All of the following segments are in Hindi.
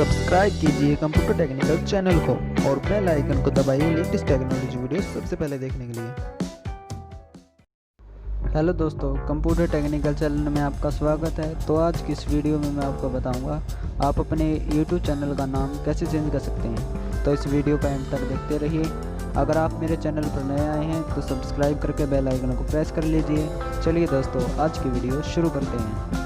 सब्सक्राइब कीजिए कंप्यूटर टेक्निकल चैनल को और बेल आइकन को दबाइए लेटेस्ट टेक्नोलॉजी वीडियो सबसे पहले देखने के लिए। हेलो दोस्तों, कंप्यूटर टेक्निकल चैनल में आपका स्वागत है। तो आज की इस वीडियो में मैं आपको बताऊंगा आप अपने यूट्यूब चैनल का नाम कैसे चेंज कर सकते हैं। तो इस वीडियो का एंड तक देखते रहिए। अगर आप मेरे चैनल पर नए आए हैं तो सब्सक्राइब करके बेल आइकन को प्रेस कर लीजिए। चलिए दोस्तों, आज की वीडियो शुरू करते हैं।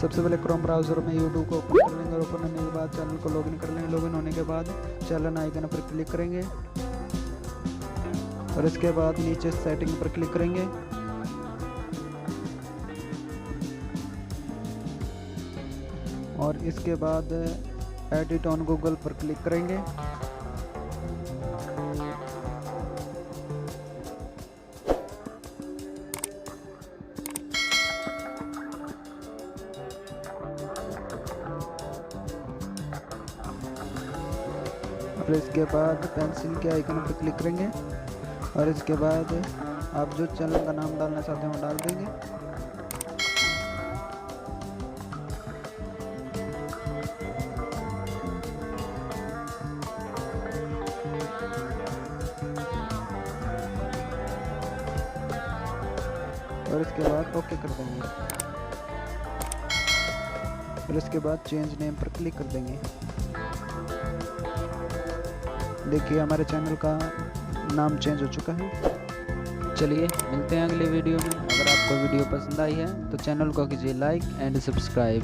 सबसे पहले क्रोम ब्राउज़र में यूट्यूब को ओपन कर लेंगे और ओपन होने के बाद चैनल को लॉगिन कर लेंगे। लॉगिन होने के बाद चैनल आइकन पर क्लिक करेंगे और इसके बाद नीचे सेटिंग पर क्लिक करेंगे। और इसके बाद एडिट ऑन गूगल पर क्लिक करेंगे। और इसके बाद पेंसिल के आइकन पर क्लिक करेंगे और इसके बाद आप जो चैनल का नाम डालना चाहते हैं वो डाल देंगे। और इसके बाद ओके कर देंगे और इसके बाद चेंज नेम पर क्लिक कर देंगे। देखिए हमारे चैनल का नाम चेंज हो चुका है। चलिए मिलते हैं अगले वीडियो में। अगर आपको वीडियो पसंद आई है तो चैनल को कीजिए लाइक एंड सब्सक्राइब।